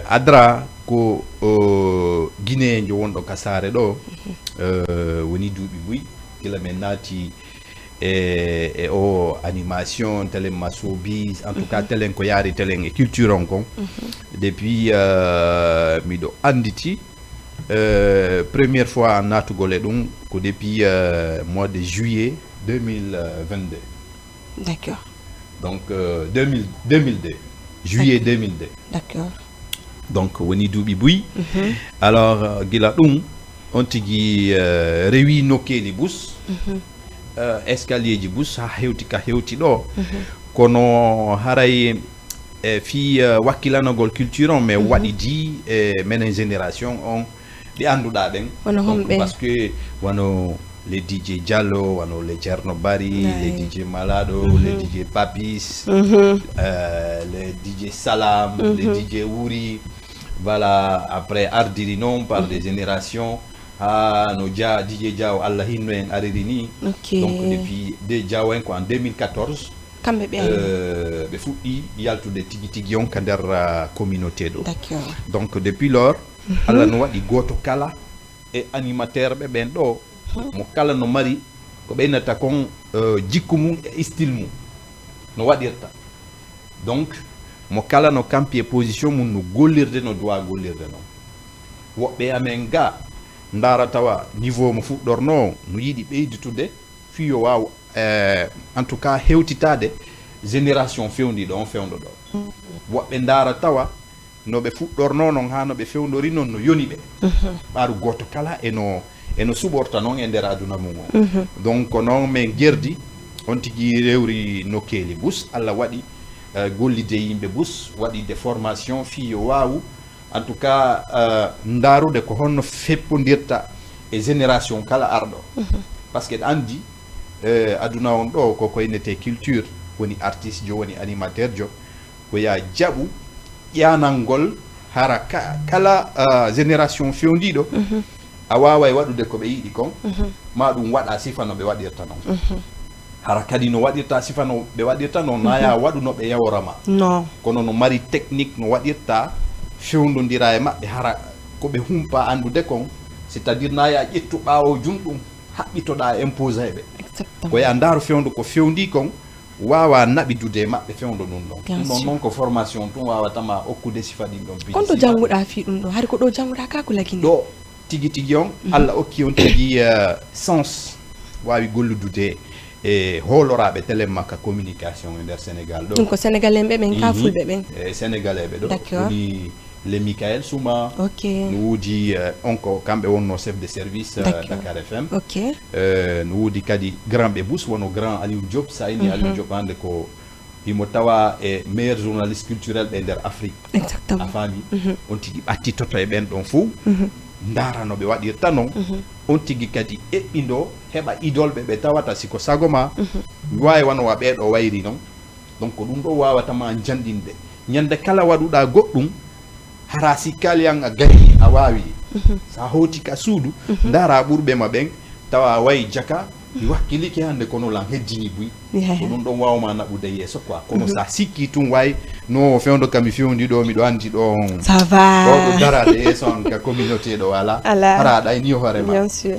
adra ko Guinée jo wonɗo kasare ɗo woni duuɓi buy gila men naati e o animation télé masobis en tout cas télé ko yaari télé e culture on kon depuis miɗo anditi première fois natugol e ɗum ko depuis mois de juillet 2022. D'accord. Donc 2002 juillet 2002. D'accord. Donc woni duuɓi buy alors gila ɗum on tigi rewi nokkeli bus escalier ji bus ha hewti ka hewti ɗo kono haray fi wakkilanogol culture on mais waɗi di menen génération on ɗi annduɗa ɗen parce que wano les DJ Diallo, les Thierno Bari, les DJ Malado, les DJ Papis, les DJ Salam, les DJ Ouri. Voilà, après Ardirinon par des générations. Nos DJ Diao Allahino en Aririni. Donc depuis déjà en 2014. Il y a tout des tigitigion kander communauté. Donc depuis lors, Allah nous a dit goto kala et animateur ben do. Mo kala no mari ko ɓeynata kon jikku mum e style mum no waɗirta donc mo kala no campi e position mum no gollirde no doit gollirde noon woɓɓe amen ga ndara tawa niveau mo fuɗɗorno no yiɗi ɓeyditude fiyo waw en tout cas hewtitade génération fewdiɗo on fewdo ɗo woɓɓe ndara tawa no ɓe fuɗɗorno noon ha no ɓe fewdori noon no yoni ɓe ɓaaru goto kala eno suɓorta noon e nder aduna mum o donc noon min gerdi on tigi rewri nokkeli bus Allah waɗi gollide yimɓe bus waɗi des formation fiyo wawu en tout cas ndarude ko honno feppodirta e génération kala arɗo par ce que ɗa andi aduna on ɗo ko koynete culture woni artiste jo woni animateur jo ko ya jaɓu ƴanalngol hara kala génération fewdiɗo a waway waɗude ko ɓe yiɗi kon ma ɗum waɗa sifa no ɓe waɗirta noon hara kadi no waɗirta sifa no ɓe waɗirta noon naya waɗu no ɓe yawrama kono no mari technique no waɗirta fewdodira e maɓɓe hara ko ɓe humpa andude kon c' est à dire naya ƴettu ɓawo jumɗum haɓɓitoɗa impose ɓe ko ya ndaaro fewdo ko fewdi kon wawa naɓidude e maɓɓe fewdo ɗum ɗon ɗum ɗon noon ko formation tun wawatama okkude sifa ɗin ɗon kon to jannguɗa fi ɗum ɗo hari ko ɗo jannguɗa ka ko lagini ɗo tigi tigi on Allah okki on tigi sens wawi golludude e holoraɓe télé makka communication e nder Sénégal ɗo ɗum ko sénégalais ɓe ɓen ka fulɓe ɓen e sénégalais ɓe ɗo woni le Michael Souma no woodi on ko kamɓe wonno chef de service Dakar FM no woodi kadi grand ɓe bus wono grand Aliou Diop sa ini Aliou Diop hande ko imo tawa e meilleur journaliste culturel ɓe nder Afrique a faami on tigi ɓattitoto e ɓen ɗon fou ndara no ɓe waɗirta noon on tigi kadi eɓɓindo heɓa idolɓe ɓe tawata siko sago ma wawi wanowa ɓeɗo wayri noon donc ɗum ɗo wawatama janɗinde ñande kala waɗuɗa goɗɗum hara sikkaliyan a gari a wawi sa hoti ka suudu ndara ɓurɓe ma ɓen tawa a wayi jaka i wakkilike hande kono lan heddini buy ko ɗum ɗon wawma naɓude yesso quoi kono sa sikki tun wayi no fewdo kami fewdi ɗo miɗo andi ɗon ça va ɗo darade yesso an ka communauté ɗo wala hara ɗayni hoorema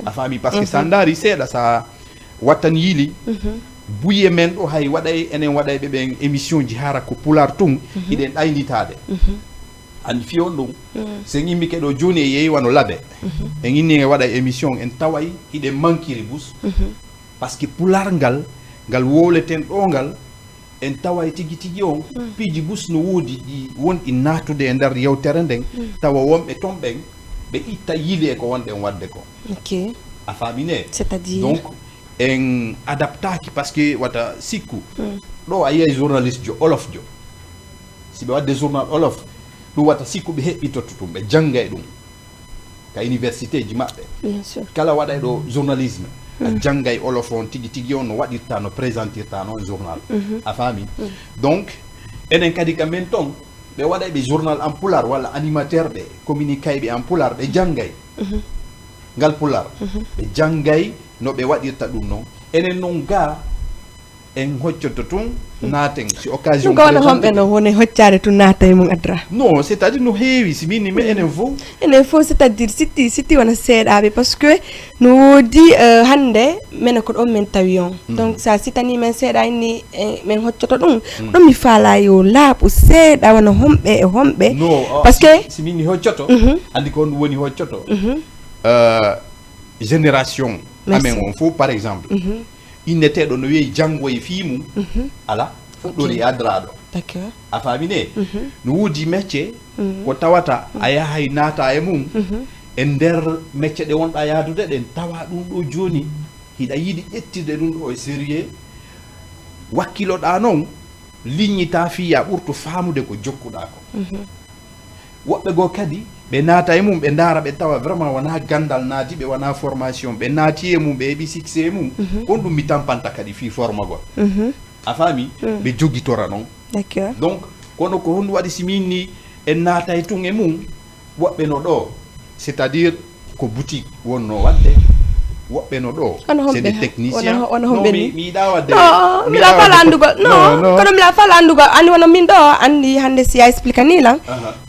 a faami par ce que sa daari seeɗa sa wattan yiili buye men ɗo hay waɗay enen waɗayɓe ɓen émission ji hara ko pular tun iɗen ɗaynitade andi fiyon ɗum sen yimɓe keɗo joni e yeeyi wano laaɓe en inni e waɗa émission en taway iɗen mankiri bus par ce que pular ngal wowleten ɗo ngal en taway tigi tigi on piiji bus no woodi ɗi wonɗi natude e nder yewtere nden tawa wonɓe ton ɓen ɓe itta yiile ko wonɗen wadde ko a faamine donc en adaptaki par ce que wata sikku ɗo a yiyay journaliste jo olof jo si ɓe wadde journal olof ɗum wata sikku ɓe heɓɓitoto tum ɓe janggay ɗum ka université ji maɓɓe kala waɗay ɗo journalisme a janggay olof on tigi tigi on no waɗirta no présentirta noon journal a faami donc enen kadi ka men ton ɓe waɗay ɓe journal en pular walla animateur ɓe communiquay ɓe en pular ɓe janggay ngal pular ɓe janggay no ɓe waɗirta ɗum noon enen noon ga en hoccoto tun naten si occasion ko wana hombe no woni hoccare to natay mum adra non c'est-à-dire no heewi si mini me enen fo c'est-à-dire siti wana seedabe parce que no wodi hande men ko don men tawion donc ça sitani men seeda ni men hoccoto dum don mi faala yo laabu seeda wana hombe parce que si mini hoccoto andi ko woni hoccoto génération amen on faut par exemple inete do no wi jango e fimu ala fudori adrado d'accord a famine no wudi métier ko tawata aya hay nata e mum e der métier de wonda yaadude den tawa dum do joni hida yidi ettide dum do e sérieux wakkilo da non lignita fiya burtu famude ko jokkuda ko wobbe go kadi be nata e mum be ndara be tawa vraiment wana gandal naati be wana formation be naati e mum be bi succès mum on dum mi tampanta kadi fi forma go a fami be jogitora non d'accord donc kono ko hon wadi simini en nata e tun e mum wobbe no do c'est-à-dire ko boutique wonno wadde wobbe no do c'est des techniciens non mi dawa de mi la fala andugo non kono mi la fala andugo andi wono min do andi hande si a explica ni la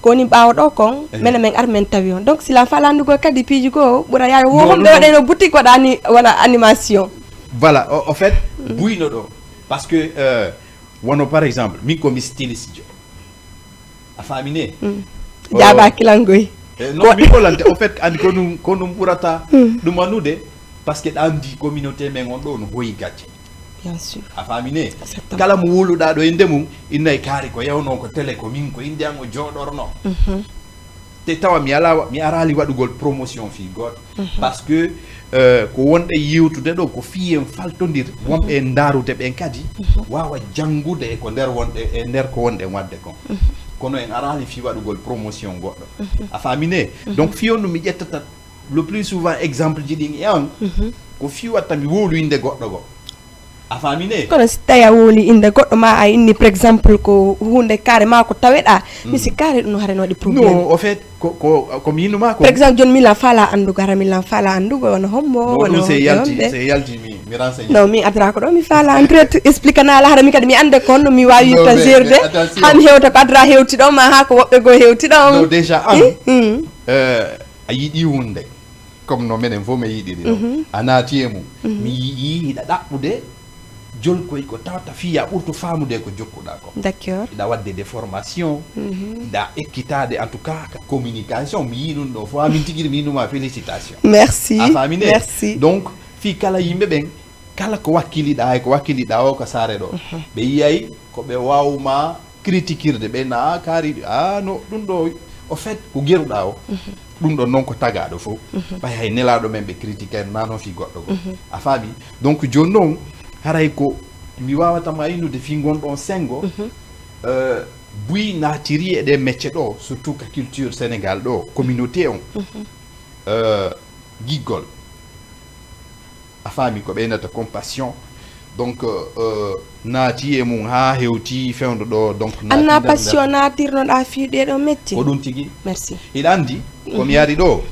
ko ni bawo do kon men armen tawion donc si la fala andugo kadi piji go bura yaay wo hombe wade no boutique wada ani wala animation voilà en fait buino do parce que wono par exemple mi ko mi styliste a famine jaba kilangoy non mi ko lante en fait andi ko num burata dum anude parce que andi communauté men on do no hoyi gatché bien sûr a famine kala mo woluda do inde mum inay kaari ko yawno ko télé ko min ko inde ango jodorno te tawa mi arali wadugol promotion fi god parce que ko wonde yiwtude do ko fiyem faltondir wonbe ndarude ben kadi wawa jangude ko der wonde e der ko wonde wadde kon kono en arali fi wadugol promotion goddo a famine donc fiyonu mi jettata le plus souvent exemple jiding yang ko fi watta mi wolu inde goddo go a famine kono si taya woli inde goddo ma ay inni par exemple ko hunde carrément ko taweda mi si carré no hare no di problème non en fait ko mi hinuma ko par exemple jon mi la fala andugo hare mi la fala andugo wono hombo wono c'est yalti mi renseigner non mi adra ko do mi fala entret explique na la hare mi kadi mi ande kon mi wawi ta gerde han hewta ko adra hewti do ma ha ko wobbe go hewti do non déjà ayi di hunde comme no menen fo me yidi do anati emu mi yi da dabbude jol koy ko tawta fiya burtu famude ko jokkuda ko d'accord da wadde des formations da ekkitade en tout cas communication mi yinun do fo amin tigir mi numa félicitations merci merci donc fi kala yimbe ben kala ko wakkilida o ko sare do be yiyay ko be wawma critiquer be na kari no dum do au fait ko geruda o dum do non ko tagado fo bay hay nelado men be critiquer nano fi goddo go a fabi donc jonnon haray ko mi wawata ma inude fi gondon sengo bui natiri e des métiers do surtout ka culture Sénégal do communauté on gigol a fami ko benata compassion donc naati e mum ha hewti fewndo do donc anna passionatirno da fi de do métier ko dum tigi merci il andi ko mi yari do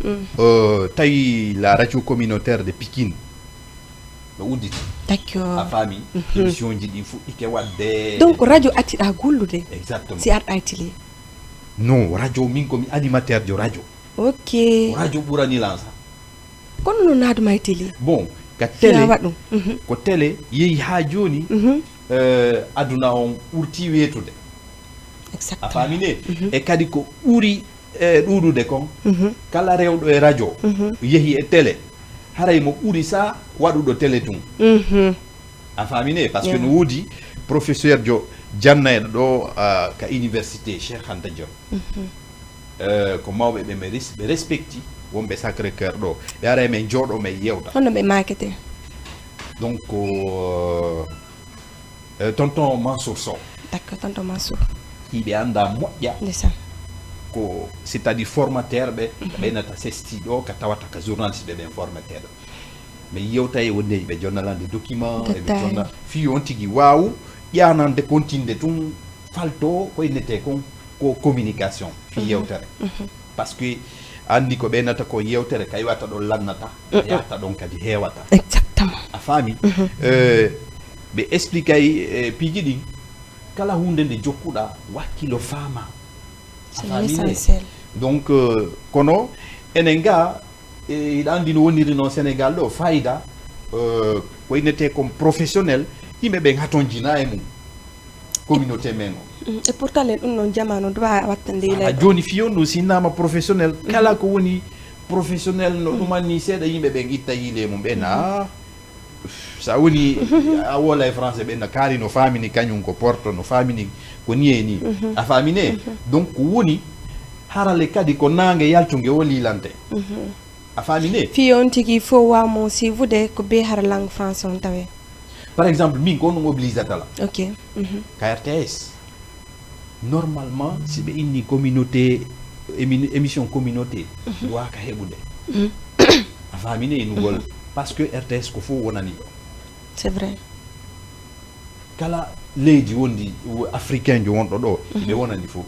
tawi la radio communautaire de Pikine no udditi d'accord a fami émission ji di fu ike wadde donc radio atida gollude exactement si arda télé non radio min ko mi animateur de radio ok radio burani lansa kono no naduma e télé bon ka télé ko télé yehi ha joni aduna on urti wetude exactement a famine e kadi ko uri dudude kon kala rewdo e radio yehi e télé haray mo uri sa wadudo télé tum a famine parce que no wodi professeur jo janna do ka université Cheikh Anta Diop ko mawbe be be respecti wonbe Sacré Cœur do yare men jodo me yewta hono be marketing donc tonton Mansour Sow d'accord tonton Mansour ibe anda moƴƴa ndesa ko c'est-à-dire formateur be nata sesti do ka tawata ka journaliste be formateur mais yewta e wonde be jonnalande document e be jonna fi on tigi wawu yanande continde tum falto ko inete ko communication fi yewtere parce que andi ko benata ko yewtere kay wata do lannata yaata don kadi hewata exactement a fami be expliquer piji di kala hunde nde jokkuɗa wakkilo faama. C'est l'essentiel. Donc kono enen ga iɗa andi no woniri noon Sénégal ɗo fayida ko innete comme professionnel yimɓe ɓen haton jina e mum communauté men o. Et pourtant len ɗum noon jamanu dowa wattande ila joni fiyon ɗum sinnama professionnel kala ko woni professionnel no ɗumanni seeɗa yimɓe ɓen itta yiile mum ɓena sa woni a wola e français ɓenna kaari no famini kañum ko porto no famini ko ni e ni a famine donc ko woni harale kadi ko nangue yaltugue o lilante a famine fiyon tigui faut wawmo sivude ko be har langue français on tawe par exemple min ko ɗum obligatala ok ka RTS normalement si ɓe inni communauté émission communauté waka heɓude a famine enugol parce que RTS ko fof wonani ɗo c'est vrai kala leydi wondi africain jo wonɗo ɗo ɓe wonani fof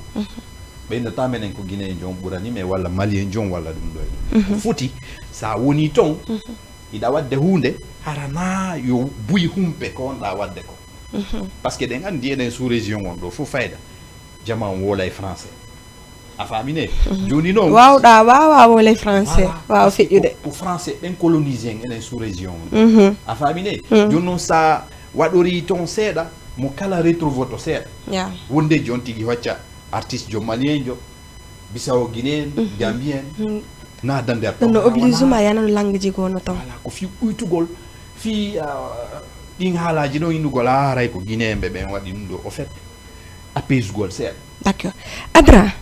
ɓeynata menen ko guinéen jon ɓurani mais walla malien jon walla ɗum ɗo e ɗum foti sa woni ton iɗa wadde hunde harana yo buyi humpe ko wonɗa wadde ko par ce que ɗen andi eɗen sous région on ɗo fof fayda jama on wola e français a famine joni noon wawɗa wawa wole français wawa feƴƴude ko français ɓen colonisé en enen sous région on a famine joni noon sa waɗori ton seeɗa mo kala retrouve to seeɗa wonde jon tigui hocca artiste jo malien jo bisawo guinéen gambien naada nder ɗum no oblige ma yanano langue ji gono ton voilà ko fi ɓuytugol fi ɗin haalaji ɗon innugol a haray ko guinéen ɓe ɓen waɗi ɗum ɗo au fait apaisegol seeɗa d'accord Adra